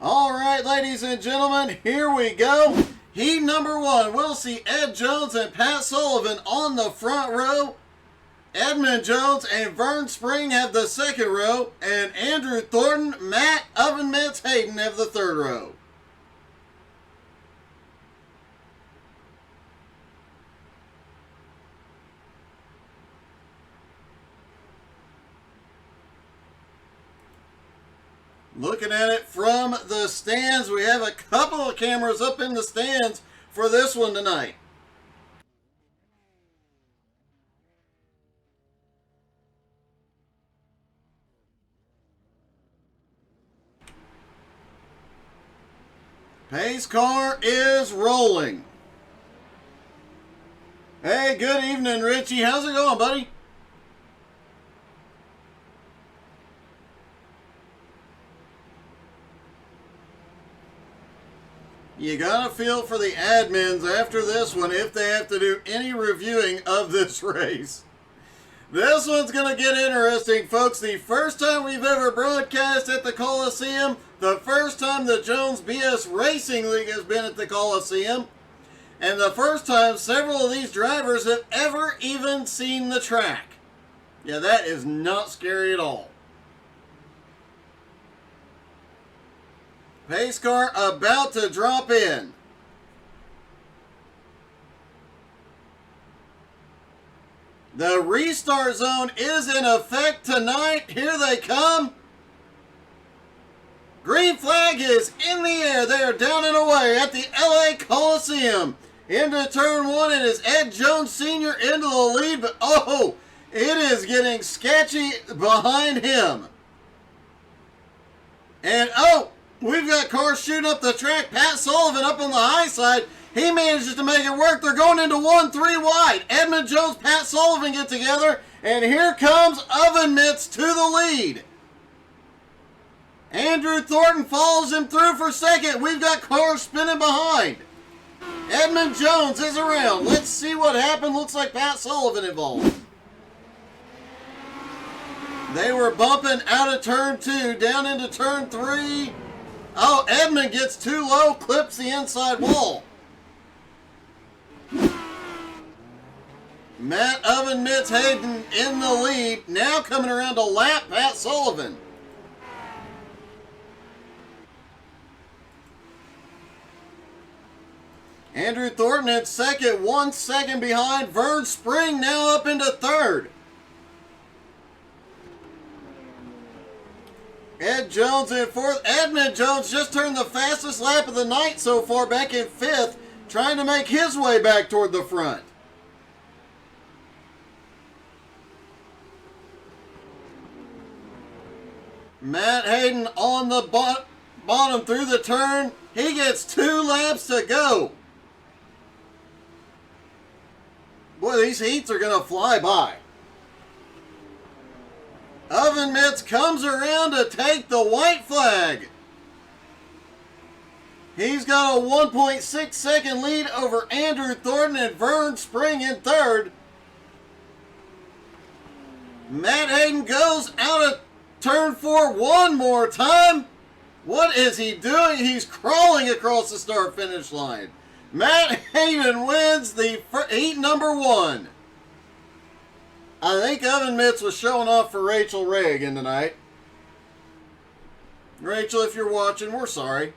All right, ladies and gentlemen, here we go. Heat number one. We'll see Ed Jones and Pat Sullivan on the front row. Edmund Jones and Vern Spring have the second row. And Andrew Thornton, Matt Oven Mitts Hayden have the third row. Looking at it from the stands, we have a couple of cameras up in the stands for this one tonight. Pace car is rolling. Hey, good evening, Richie. How's it going, buddy? You gotta feel for the admins after this one if they have to do any reviewing of this race. This one's gonna get interesting, folks. The first time we've ever broadcast at the Coliseum, the first time the Jones BS Racing League has been at the Coliseum, and the first time several of these drivers have ever even seen the track. Yeah, that is not scary at all. Pace car about to drop in. The restart zone is in effect tonight. Here they come. Green flag is in the air. They are down and away at the LA Coliseum. Into turn one, it is Ed Jones Sr. into the lead, but oh, it is getting sketchy behind him. And oh, we've got cars shooting up the track. Pat Sullivan up on the high side. He manages to make it work. They're going into 1-3 wide. Edmund Jones, Pat Sullivan get together. And here comes Oven Mitts to the lead. Andrew Thornton follows him through for second. We've got cars spinning behind. Edmund Jones is around. Let's see what happened. Looks like Pat Sullivan involved. They were bumping out of turn two, down into turn three. Oh, Edmund gets too low, clips the inside wall. Matt Oven Mitts Hayden in the lead. Now coming around to lap Pat Sullivan. Andrew Thornton in second, 1 second behind. Vern Spring now up into third. Ed Jones in fourth. Edmund Jones just turned the fastest lap of the night so far, back in fifth, trying to make his way back toward the front. Matt Hayden on the bottom through the turn. He gets 2 laps to go. Boy, these heats are going to fly by. Oven Mitts comes around to take the white flag. He's got a 1.6 second lead over Andrew Thornton and Vern Spring in third. Matt Hayden goes out of turn 4 one more time. What is he doing? He's crawling across the start-finish line. Matt Hayden wins the heat number 1. I think Oven Mitts was showing off for Rachel Ray again tonight. Rachel, if you're watching, we're sorry.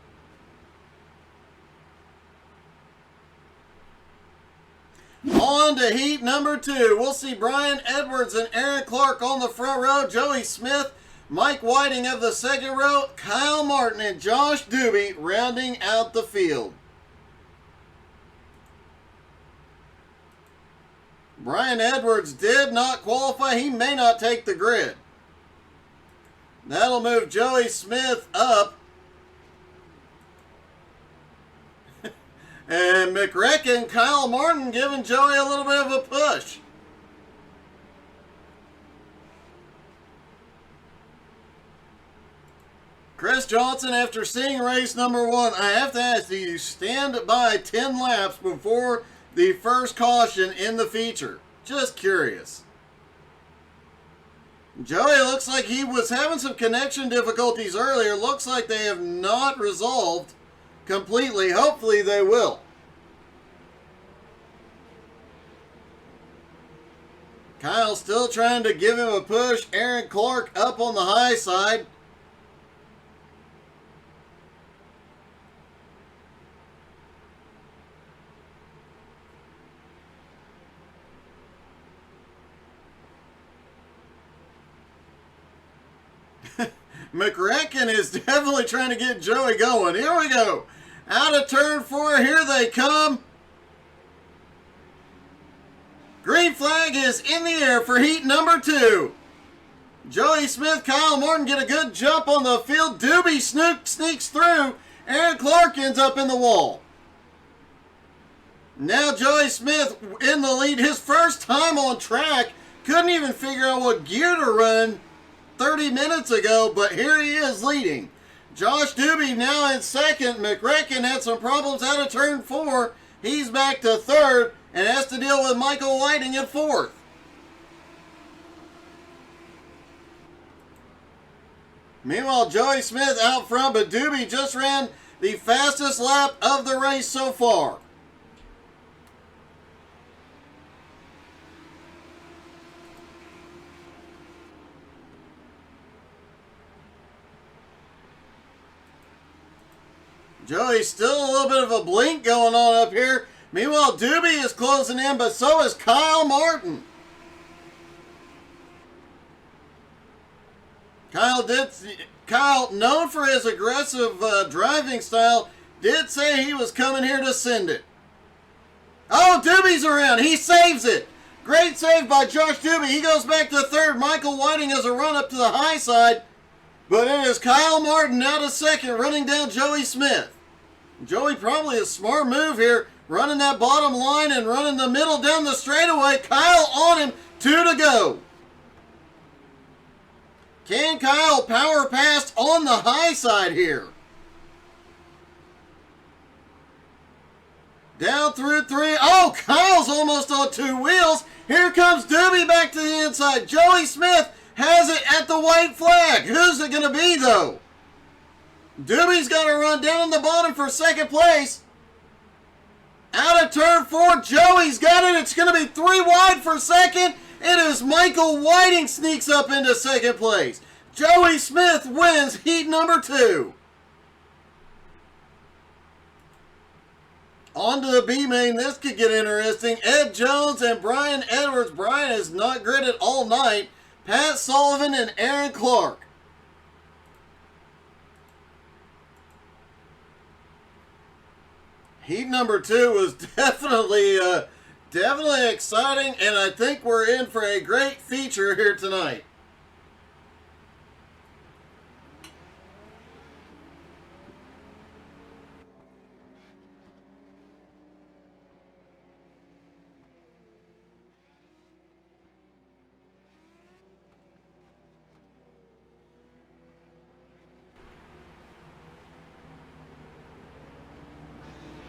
On to heat number 2. We'll see Brian Edwards and Aaron Clark on the front row. Joey Smith, Mike Whiting of the second row. Kyle Martin and Josh Doobie rounding out the field. Brian Edwards did not qualify. He may not take the grid. That'll move Joey Smith up. And McReck and Kyle Martin giving Joey a little bit of a push. Chris Johnson, after seeing race number 1, I have to ask, do you stand by 10 laps before the first caution in the feature? Just curious. Joey looks like he was having some connection difficulties earlier. Looks like they have not resolved completely. Hopefully they will. Kyle still trying to give him a push. Aaron Clark up on the high side. McRecken is definitely trying to get Joey going. Here we go. Out of turn 4. Here they come. Green flag is in the air for heat number 2. Joey Smith, Kyle Martin get a good jump on the field. Doobie sneaks through. Aaron Clark ends up in the wall. Now Joey Smith in the lead. His first time on track. Couldn't even figure out what gear to run 30 minutes ago, but here he is leading. Josh Doobie now in second. McRecken had some problems out of turn 4. He's back to third and has to deal with Michael Whiting in fourth. Meanwhile, Joey Smith out front, but Doobie just ran the fastest lap of the race so far. Joey still a little bit of a blink going on up here. Meanwhile, Doobie is closing in, but so is Kyle Martin. Kyle, known for his aggressive driving style, did say he was coming here to send it. Oh, Doobie's around. He saves it. Great save by Josh Doobie. He goes back to third. Michael Whiting has a run up to the high side. But it is Kyle Martin now to second, running down Joey Smith. Joey probably a smart move here, running that bottom line and running the middle down the straightaway. Kyle on him, 2 to go. Can Kyle power past on the high side here? Down through 3. Oh, Kyle's almost on 2 wheels. Here comes Doobie back to the inside. Joey Smith has it at the white flag. Who's it going to be, though? Doobie's got to run down on the bottom for second place. Out of turn 4, Joey's got it. It's going to be 3 wide for second. It is Michael Whiting sneaks up into second place. Joey Smith wins heat number 2. On to the B main. This could get interesting. Ed Jones and Brian Edwards. Brian has not gridded all night. Pat Sullivan and Aaron Clark. Heat number 2 was definitely exciting, and I think we're in for a great feature here tonight.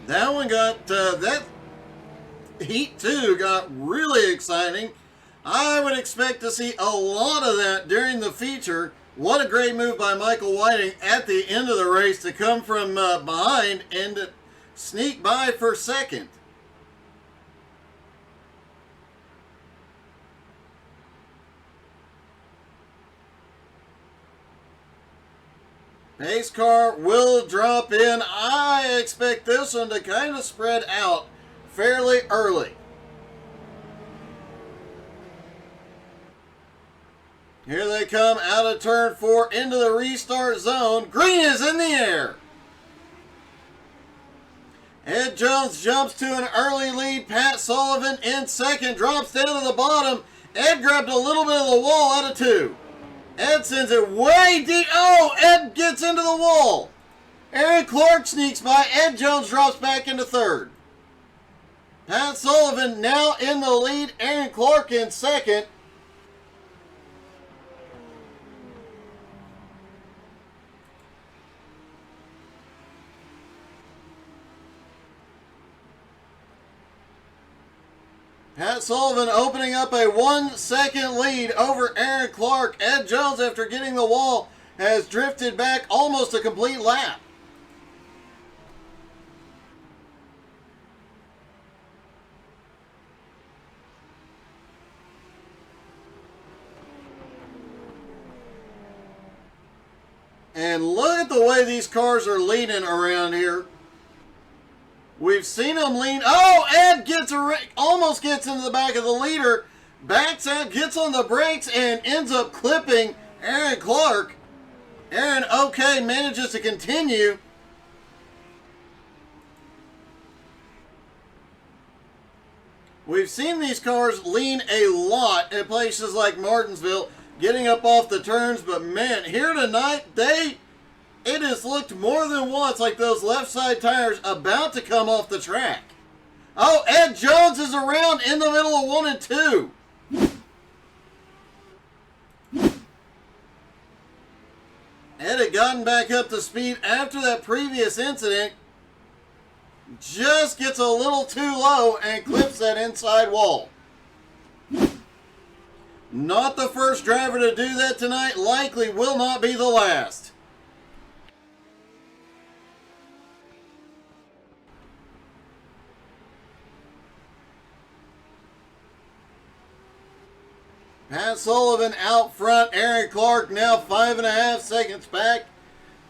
That one got, that Heat 2 got really exciting. I would expect to see a lot of that during the feature. What a great move by Michael Whiting at the end of the race to come from behind and to sneak by for second. Pace car will drop in. I expect this one to kind of spread out fairly early. Here they come out of turn 4 into the restart zone. Green is in the air. Ed Jones jumps to an early lead. Pat Sullivan in second, drops down to the bottom. Ed grabbed a little bit of the wall out of 2. Ed sends it way deep. Oh, Ed gets into the wall. Aaron Clark sneaks by. Ed Jones drops back into third. Pat Sullivan now in the lead. Aaron Clark in second. Pat Sullivan opening up a 1 second lead over Aaron Clark. Ed Jones, after getting the wall, has drifted back almost a complete lap. And look at the way these cars are leaning around here. We've seen them lean. Oh, Ed almost gets into the back of the leader. Backs out, gets on the brakes, and ends up clipping Aaron Clark. Aaron, okay, manages to continue. We've seen these cars lean a lot at places like Martinsville, getting up off the turns, but man, here tonight, it has looked more than once like those left side tires about to come off the track. Oh, Ed Jones is around in the middle of 1 and 2. Ed had gotten back up to speed after that previous incident. Just gets a little too low and clips that inside wall. Not the first driver to do that tonight. Likely will not be the last. Pat Sullivan out front. Aaron Clark now 5.5 seconds back.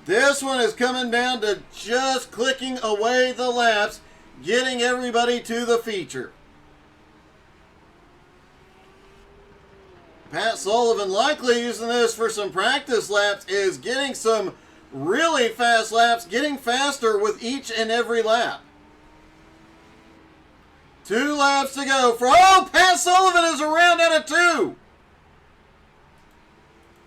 This one is coming down to just clicking away the laps, getting everybody to the feature. Pat Sullivan likely using this for some practice laps, is getting some really fast laps, getting faster with each and every lap. 2 laps to go for, oh, Pat Sullivan is around out of 2.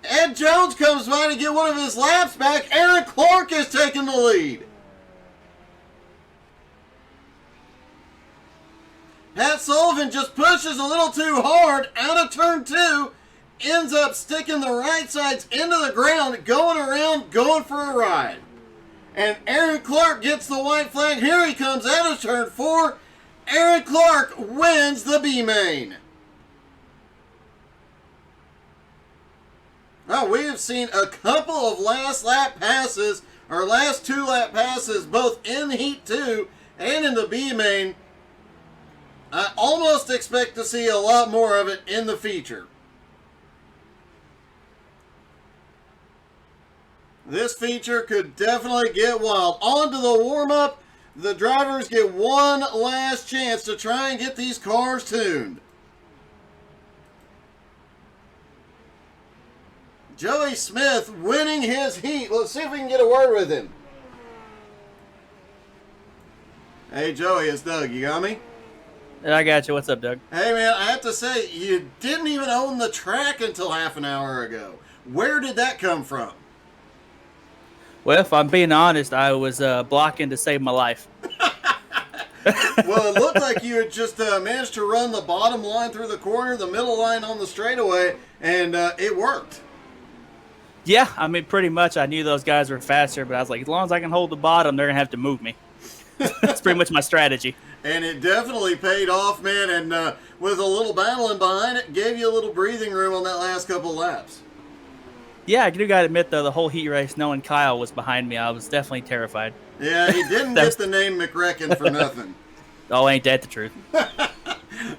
Ed Jones comes by to get one of his laps back. Aaron Clark is taking the lead. Pat Sullivan just pushes a little too hard out of turn 2. Ends up sticking the right sides into the ground, going around, going for a ride. And Aaron Clark gets the white flag. Here he comes out of turn 4. Aaron Clark wins the B main. Well, we have seen a couple of last lap passes, or last 2 lap passes, both in Heat 2 and in the B main. I almost expect to see a lot more of it in the feature. This feature could definitely get wild. On to the warm-up. The drivers get one last chance to try and get these cars tuned. Joey Smith winning his heat. Let's see if we can get a word with him. Hey, Joey, it's Doug. You got me? I got you. What's up, Doug? Hey, man, I have to say, you didn't even own the track until half an hour ago. Where did that come from? Well, if I'm being honest, I was blocking to save my life. Well, it looked like you had just managed to run the bottom line through the corner, the middle line on the straightaway, and it worked. Yeah, I mean, pretty much I knew those guys were faster, but I was like, as long as I can hold the bottom, they're going to have to move me. That's pretty much my strategy. And it definitely paid off, man, and with a little battling behind it, gave you a little breathing room on that last couple laps. Yeah, I do got to admit, though, the whole heat race, knowing Kyle was behind me, I was definitely terrified. Yeah, he didn't get the name McReckon for nothing. Oh, ain't that the truth? All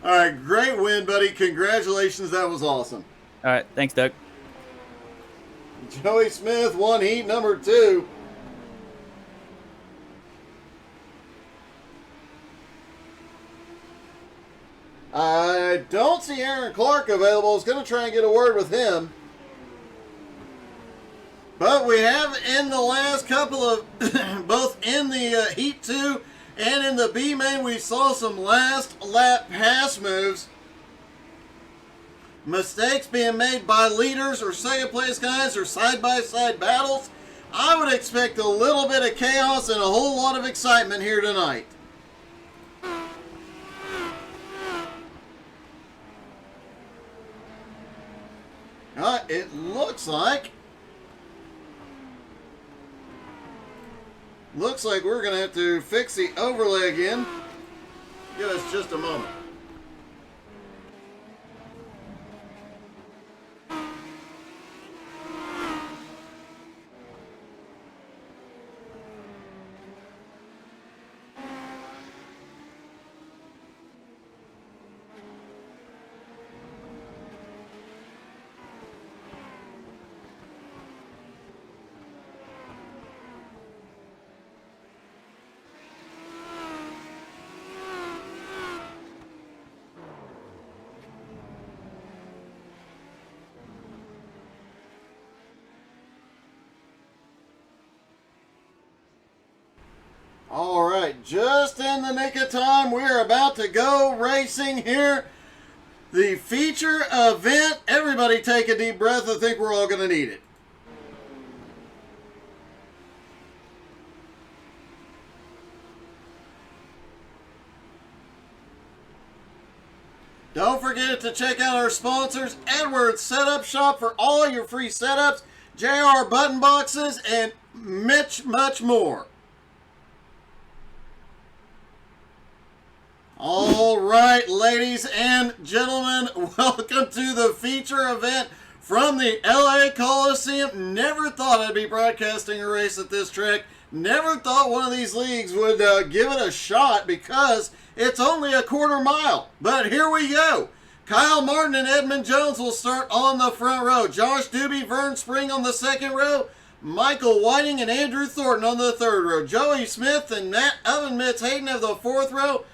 right, great win, buddy. Congratulations. That was awesome. All right, thanks, Doug. Joey Smith won heat number 2. I don't see Aaron Clark available. I was going to try and get a word with him. But we have in the last couple of, both in the Heat 2 and in the B main, we saw some last lap pass moves. Mistakes being made by leaders or second place guys or side-by-side battles. I would expect a little bit of chaos and a whole lot of excitement here tonight. It looks like we're going to have to fix the overlay again. Give us just a moment. All right, just in the nick of time, we're about to go racing here. The feature event. Everybody take a deep breath. I think we're all going to need it. Don't forget to check out our sponsors, Edwards Setup Shop, for all your free setups, JR button boxes, and much more. All right, ladies and gentlemen, welcome to the feature event from the LA Coliseum. Never thought I'd be broadcasting a race at this track. Never thought one of these leagues would give it a shot because it's only a quarter mile. But here we go. Kyle Martin and Edmund Jones will start on the front row. Josh Doobie, Vern Spring on the second row. Michael Whiting and Andrew Thornton on the third row. Joey Smith and Matt Oven Mitts Hayden of the fourth row.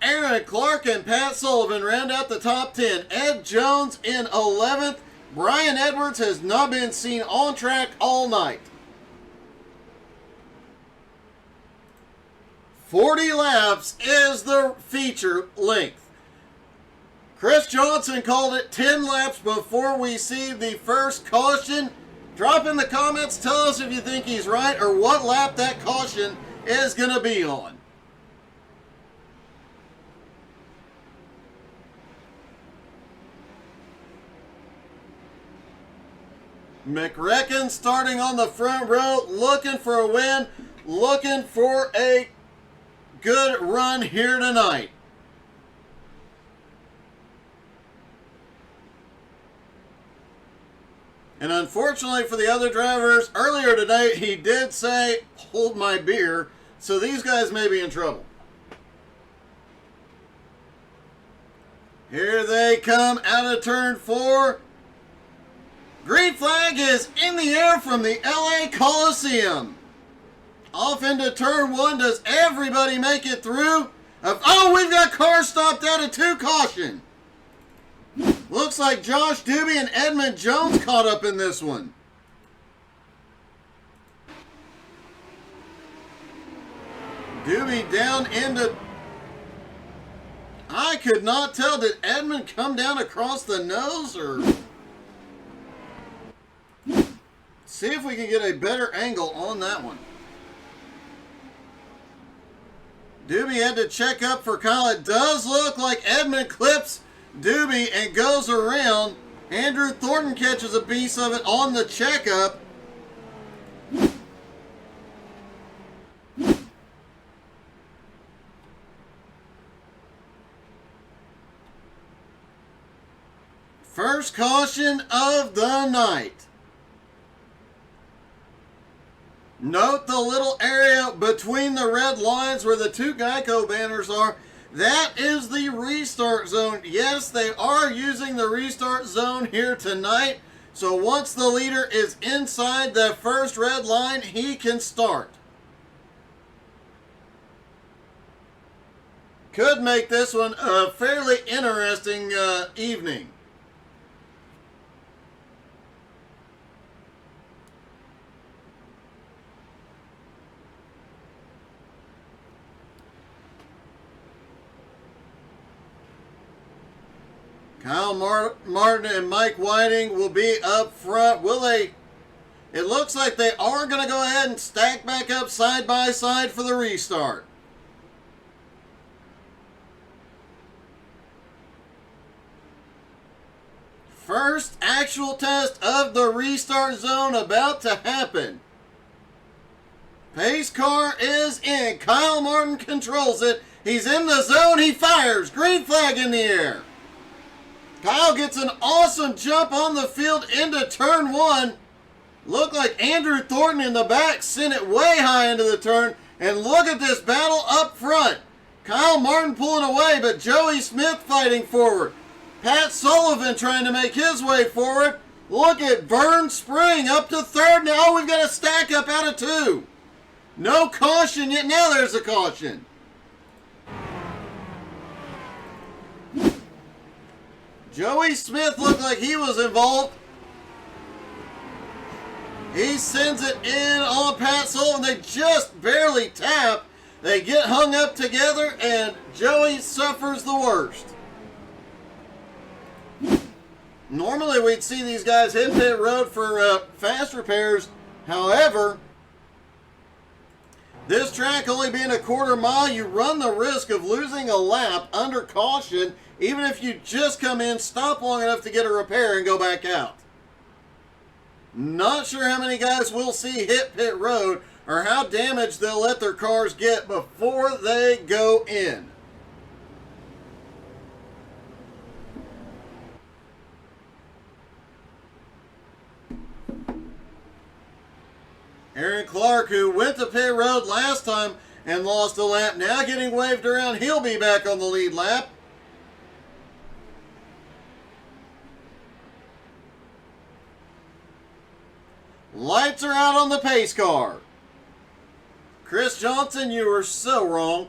Aaron Clark and Pat Sullivan round out the top 10. Ed Jones in 11th. Brian Edwards has not been seen on track all night. 40 laps is the feature length. Chris Johnson called it 10 laps before we see the first caution. Drop in the comments, tell us if you think he's right or what lap that caution is going to be on. McRecken starting on the front row, looking for a win, looking for a good run here tonight. And unfortunately for the other drivers, earlier today he did say, "Hold my beer," so these guys may be in trouble. Here they come out of turn 4. Green flag is in the air from the LA Coliseum. Off into turn 1. Does everybody make it through? Oh, we've got cars stopped out of 2 caution. Looks like Josh Doobie and Edmund Jones caught up in this one. Doobie down into... I could not tell. Did Edmund come down across the nose or... See if we can get a better angle on that one. Doobie had to check up for Kyle. It does look like Edmund clips Doobie and goes around. Andrew Thornton catches a piece of it on the checkup. First caution of the night. Note the little area between the red lines where the 2 Geico banners are. That is the restart zone. Yes, they are using the restart zone here tonight. So once the leader is inside that first red line, he can start. Could make this one a fairly interesting evening. Kyle Martin and Mike Whiting will be up front. Will they? It looks like they are going to go ahead and stack back up side by side for the restart. First actual test of the restart zone about to happen. Pace car is in. Kyle Martin controls it. He's in the zone. He fires. Green flag in the air. Kyle gets an awesome jump on the field into turn 1. Looked like Andrew Thornton in the back sent it way high into the turn. And look at this battle up front. Kyle Martin pulling away, but Joey Smith fighting forward. Pat Sullivan trying to make his way forward. Look at Vern Spring up to third. Now we've got a stack up out of 2. No caution yet. Now there's a caution. Joey Smith looked like he was involved. He sends it in on Pat Sullivan. They just barely tap. They get hung up together, and Joey suffers the worst. Normally, we'd see these guys hit pit road for fast repairs. However, this track only being a quarter mile, you run the risk of losing a lap under caution, even if you just come in, stop long enough to get a repair, and go back out. Not sure how many guys we'll see hit pit road or how damaged they'll let their cars get before they go in. Aaron Clark, who went to pit road last time and lost a lap, now getting waved around. He'll be back on the lead lap. Lights are out on the pace car. Chris Johnson, you were so wrong.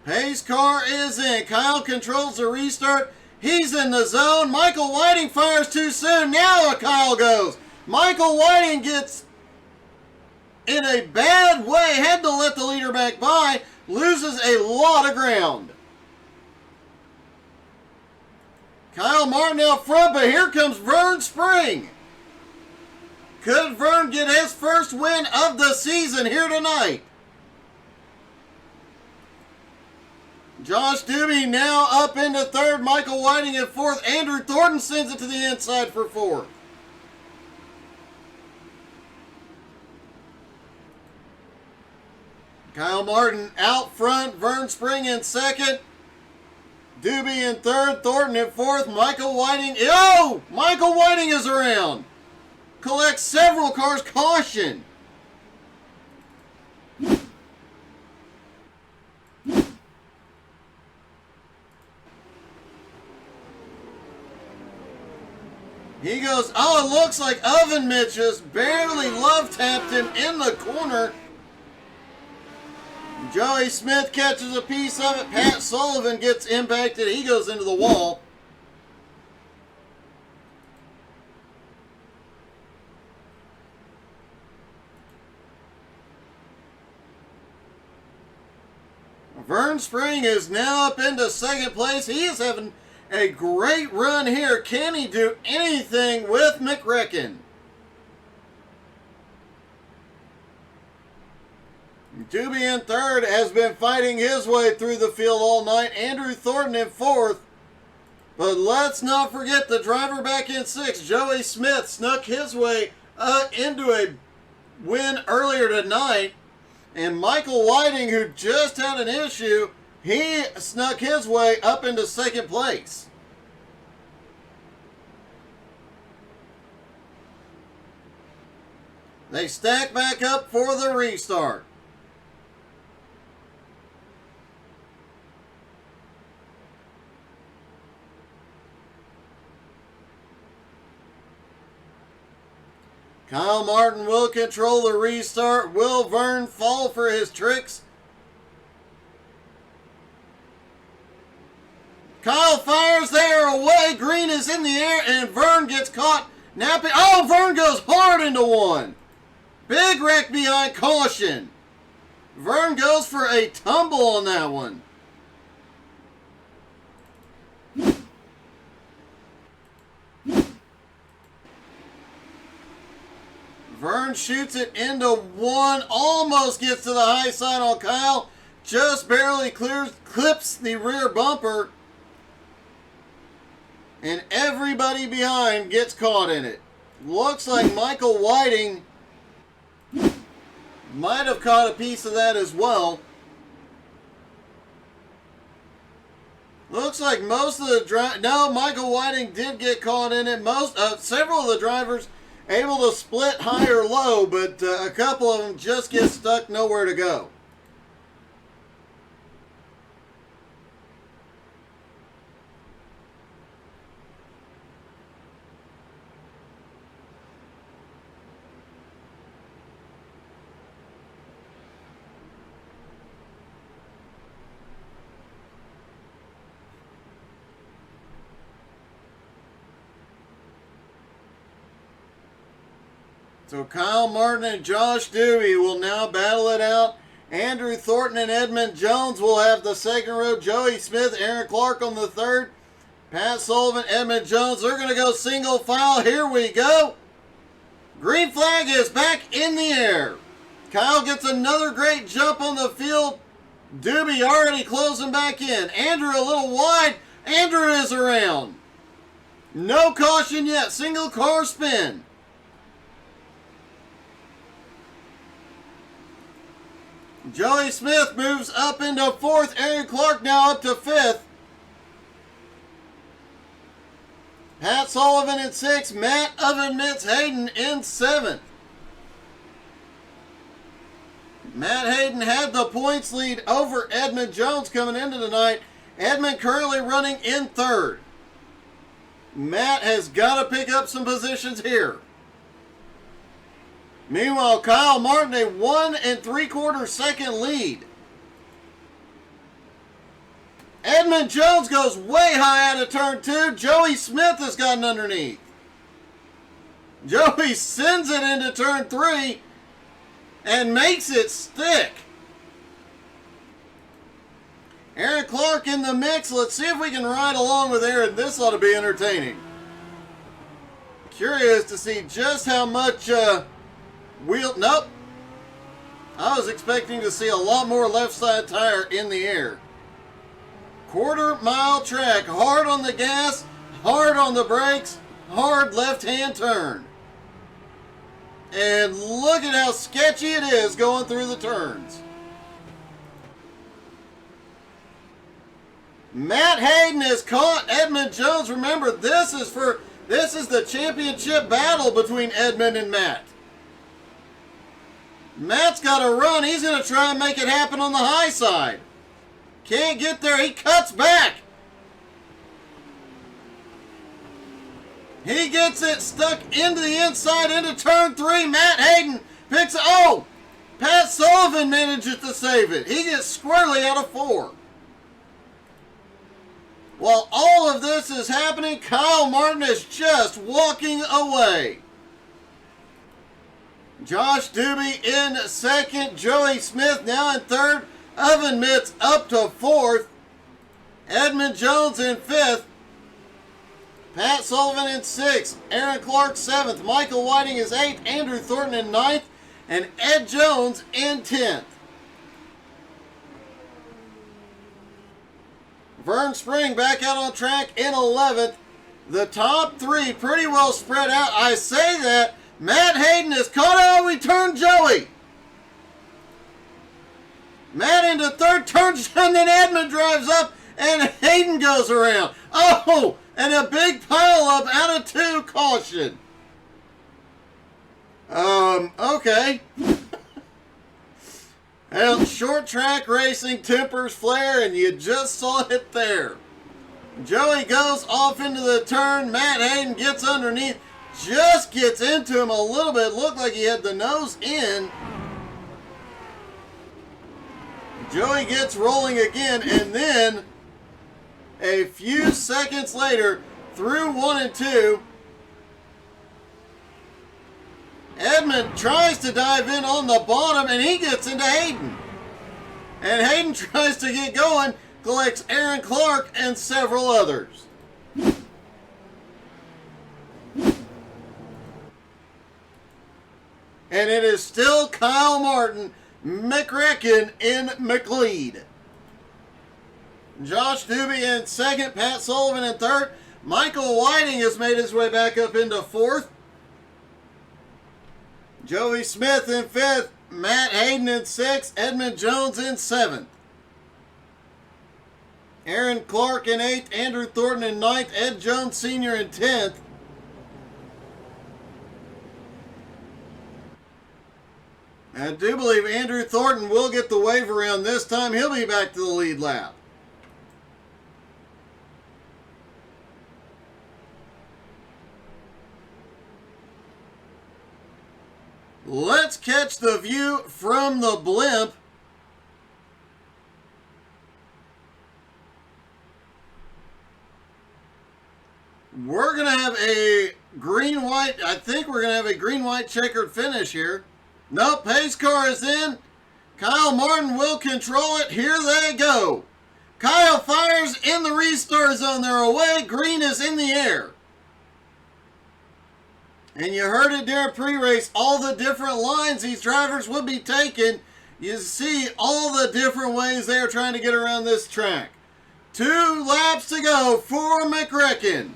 Pace car is in. Kyle controls the restart. He's in the zone. Michael Whiting fires too soon. Now Kyle goes. Michael Whiting gets in a bad way. Had to let the leader back by. Loses a lot of ground. Kyle Martin out front, but here comes Vern Spring. Could Vern get his first win of the season here tonight? Josh Doobie now up into third. Michael Whiting in fourth. Andrew Thornton sends it to the inside for fourth. Kyle Martin out front. Vern Spring in second. Doobie in third. Thornton in fourth. Michael Whiting. Oh! Michael Whiting is around. Collects several cars. Caution. He goes, oh, it looks like Oven Mitch just barely love tapped him in the corner. Joey Smith catches a piece of it. Pat Sullivan gets impacted. He goes into the wall. Vern Spring is now up into second place. He is having a great run here. Can he do anything with McRecken? Doobie in third has been fighting his way through the field all night. Andrew Thornton in fourth. But let's not forget the driver back in sixth. Joey Smith snuck his way into a win earlier tonight. And Michael Whiting, who just had an issue, he snuck his way up into second place. They stack back up for the restart. Kyle Martin will control the restart. Will Vern fall for his tricks? Kyle fires there away. Green is in the air and Vern gets caught napping. Oh, Vern goes hard into one. Big wreck behind caution. Vern goes for a tumble on that one. Vern shoots it into one. Almost gets to the high side on Kyle. Just barely clips the rear bumper. And everybody behind gets caught in it. Looks like Michael Whiting might have caught a piece of that as well. Looks like most of the no, Michael Whiting did get caught in it. Several of the drivers able to split high or low, but a couple of them just get stuck nowhere to go. So Kyle Martin and Josh Dewey will now battle it out. Andrew Thornton and Edmund Jones will have the second row. Joey Smith, Aaron Clark on the third. Pat Sullivan, Edmund Jones. They're going to go single file. Here we go. Green flag is back in the air. Kyle gets another great jump on the field. Doobie already closing back in. Andrew a little wide. Andrew is around. No caution yet. Single car spin. Joey Smith moves up into fourth. Aaron Clark now up to fifth. Pat Sullivan in sixth. Matt Oven Mitts Hayden in seventh. Matt Hayden had the points lead over Edmund Jones coming into tonight. Edmund currently running in third. Matt has got to pick up some positions here. Meanwhile, Kyle Martin a 1 3/4 second lead. Edmund Jones goes way high out of turn 2. Joey Smith has gotten underneath. Joey sends it into turn 3 and makes it stick. Aaron Clark in the mix. Let's see if we can ride along with Aaron. This ought to be entertaining. Curious to see just how much nope. I was expecting to see a lot more left side tire in the air. Quarter-mile track. Hard on the gas, hard on the brakes, hard left-hand turn. And look at how sketchy it is going through the turns. Matt Hayden has caught Edmund Jones. Remember, this is the championship battle between Edmund and Matt. Matt's got to run. He's going to try and make it happen on the high side. Can't get there. He cuts back. He gets it stuck into the inside into turn 3. Matt Hayden picks it. Oh! Pat Sullivan manages to save it. He gets squarely out of 4. While all of this is happening, Kyle Martin is just walking away. Josh Doobie in second. Joey Smith now in third. Oven Mitts up to fourth. Edmund Jones in fifth. Pat Sullivan in sixth. Aaron Clark seventh. Michael Whiting is eighth. Andrew Thornton in ninth. And Ed Jones in 10th. Vern Spring back out on track in 11th. The top 3 pretty well spread out. I say that. Matt Hayden has caught out. We turn Joey. Matt into third, turns down, then Edmund drives up, and Hayden goes around. Oh, and a big pile up out of 2, caution. Okay. Well, short track racing, tempers flare, and you just saw it there. Joey goes off into the turn. Matt Hayden gets underneath, just gets into him a little bit. Looked like he had the nose in. Joey gets rolling again, and then a few seconds later, through 1 and 2, Edmund tries to dive in on the bottom, and he gets into Hayden. And Hayden tries to get going, collects Aaron Clark and several others. And it is still Kyle Martin, McReckon in McLeod. Josh Doobie in second, Pat Sullivan in third. Michael Whiting has made his way back up into fourth. Joey Smith in fifth, Matt Hayden in sixth, Edmund Jones in seventh. Aaron Clark in eighth, Andrew Thornton in ninth, Ed Jones Sr. in 10th. I do believe Andrew Thornton will get the wave around this time. He'll be back to the lead lap. Let's catch the view from the blimp. We're going to have a green-white. I think we're going to have a green-white checkered finish here. Nope, pace car is in. Kyle Martin will control it. Here they go. Kyle fires in the restart zone. They're away. Green is in the air. And you heard it during pre-race, all the different lines these drivers would be taking. You see all the different ways they're trying to get around this track. 2 laps to go for McRacken.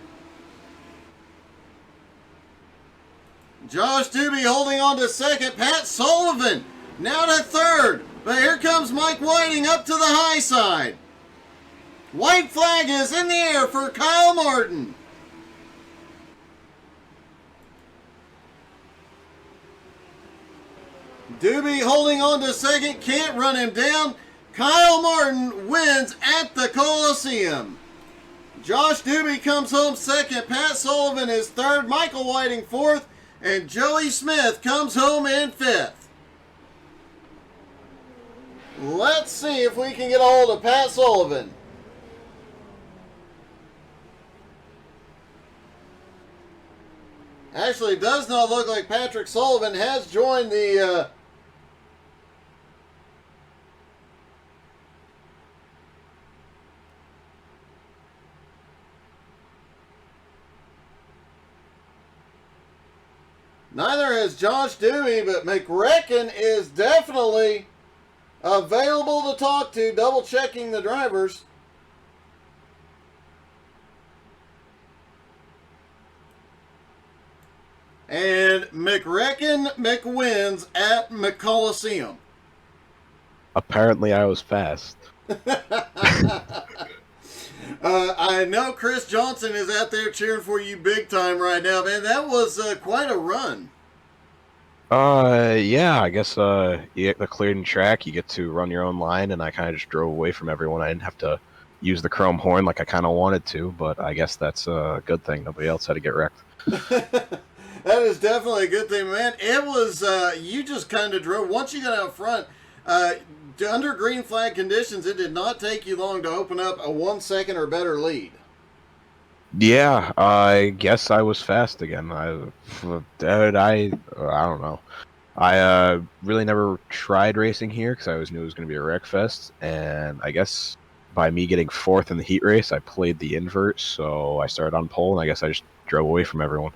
Josh Doobie holding on to second. Pat Sullivan now to third. But here comes Mike Whiting up to the high side. White flag is in the air for Kyle Martin. Doobie holding on to second, can't run him down. Kyle Martin wins at the Coliseum. Josh Doobie comes home second, Pat Sullivan is third, Michael Whiting fourth, and Joey Smith comes home in fifth. Let's see if we can get a hold of Pat Sullivan. Actually, it does not look like Patrick Sullivan has joined the neither has Josh Dewey, but McRacken is definitely available to talk to, double checking the drivers. And McRacken McWins at Coliseum. Apparently I was fast. I know Chris Johnson is out there cheering for you big time right now, man. That was quite a run. Yeah, I guess you get the cleared track, you get to run your own line, and I kind of just drove away from everyone. I didn't have to use the chrome horn like I kind of wanted to, but I guess that's a good thing. Nobody else had to get wrecked. That is definitely a good thing, man. It was, you just kind of drove. Once you got out front, under green flag conditions, it did not take you long to open up a 1 second or better lead. Yeah, I guess I was fast again. I don't know. I really never tried racing here because I always knew it was going to be a wreck fest, and I guess by me getting fourth in the heat race, I played the invert, so I started on pole, and I guess I just drove away from everyone.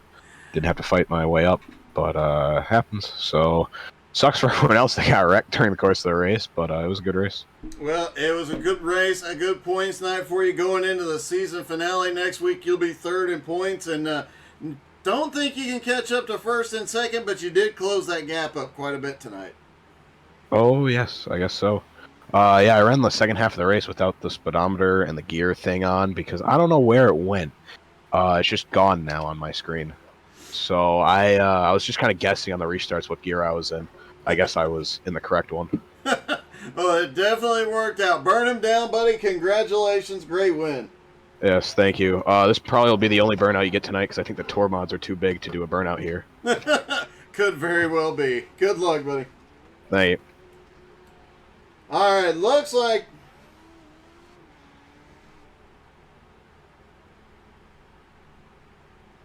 Didn't have to fight my way up, but happens. So sucks for everyone else that got wrecked during the course of the race, but it was a good race. Well, it was a good race, a good points night for you going into the season finale. Next week you'll be third in points, and don't think you can catch up to first and second, but you did close that gap up quite a bit tonight. Oh, yes, I guess so. Yeah, I ran the second half of the race without the speedometer and the gear thing on because I don't know where it went. It's just gone now on my screen. So I was just kind of guessing on the restarts what gear I was in. I guess I was in the correct one. Well, it definitely worked out. Burn him down, buddy. Congratulations. Great win. Yes, thank you. This probably will be the only burnout you get tonight because I think the tour mods are too big to do a burnout here. Could very well be. Good luck, buddy. Thank you. All right, looks like...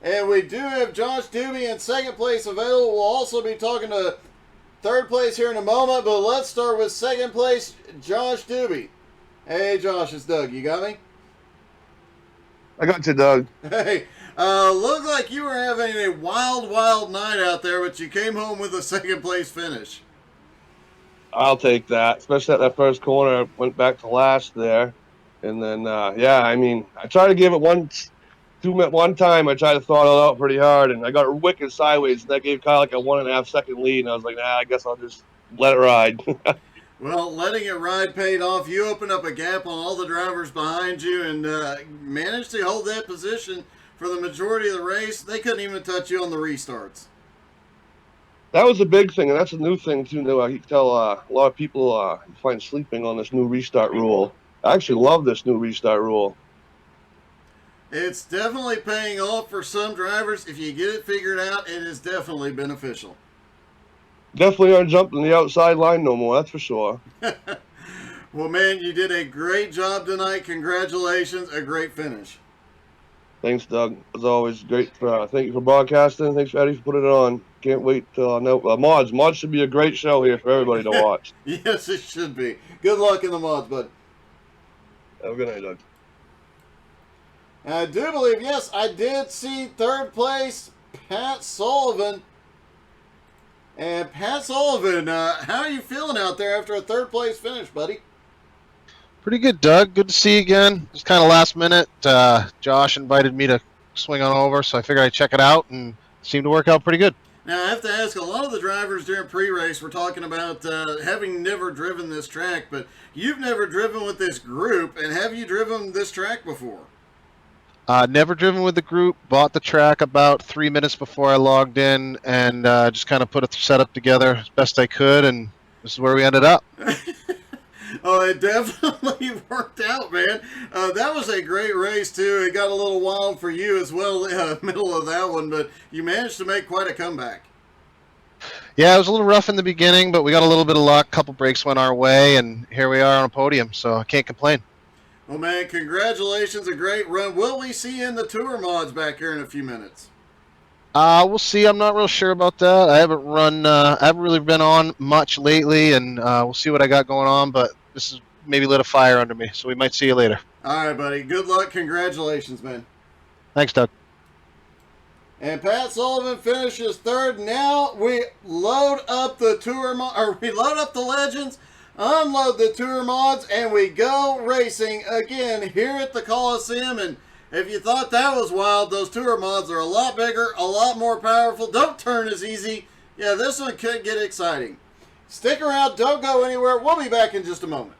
And we do have Josh Doobie in second place available. We'll also be talking to third place here in a moment, but let's start with second place, Josh Doobie. Hey, Josh, it's Doug. You got me? I got you, Doug. Hey, looked like you were having a wild, wild night out there, but you came home with a second place finish. I'll take that, especially at that first corner. I went back to last there. And then, yeah, I mean, I tried to give it one time. I tried to throttle it out pretty hard, and I got wicked sideways. And that gave Kyle like a 1.5 second lead. And I was like, nah, I guess I'll just let it ride. Well, letting it ride paid off. You opened up a gap on all the drivers behind you and managed to hold that position for the majority of the race. They couldn't even touch you on the restarts. That was a big thing, and that's a new thing, too. I can tell a lot of people find sleeping on this new restart rule. I actually love this new restart rule. It's definitely paying off for some drivers. If you get it figured out, it is definitely beneficial. Definitely aren't jumping the outside line no more, that's for sure. Well, man, you did a great job tonight. Congratulations. A great finish. Thanks, Doug. As always, great. Thank you for broadcasting. Thanks, Eddie, for putting it on. Can't wait till mods. Mods should be a great show here for everybody to watch. Yes, it should be. Good luck in the mods, bud. Have a good night, Doug. I do believe, yes, I did see third place, Pat Sullivan. And Pat Sullivan, how are you feeling out there after a third place finish, buddy? Pretty good, Doug. Good to see you again. Just kind of last minute. Josh invited me to swing on over, so I figured I'd check it out, and it seemed to work out pretty good. Now, I have to ask, a lot of the drivers during pre-race were talking about having never driven this track, but you've never driven with this group, and have you driven this track before? Never driven with the group. Bought the track about 3 minutes before I logged in, and just kind of put a setup together as best I could, and this is where we ended up. Oh, it definitely worked out, man. That was a great race, too. It got a little wild for you as well, middle of that one, but you managed to make quite a comeback. Yeah, it was a little rough in the beginning, but we got a little bit of luck. A couple breaks went our way, and here we are on a podium, so I can't complain. Well, man, congratulations. A great run. Will we see you in the tour mods back here in a few minutes? We'll see. I'm not real sure about that. I haven't really been on much lately, and we'll see what I got going on, but this has maybe lit a fire under me, so we might see you later. All right, buddy. Good luck. Congratulations, man. Thanks, Doug. And Pat Sullivan finishes third. Now we load up the we load up the legends, unload the tour mods, and we go racing again here at the Coliseum. And if you thought that was wild, those tour mods are a lot bigger, a lot more powerful. Don't turn as easy. Yeah, this one could get exciting. Stick around. Don't go anywhere. We'll be back in just a moment.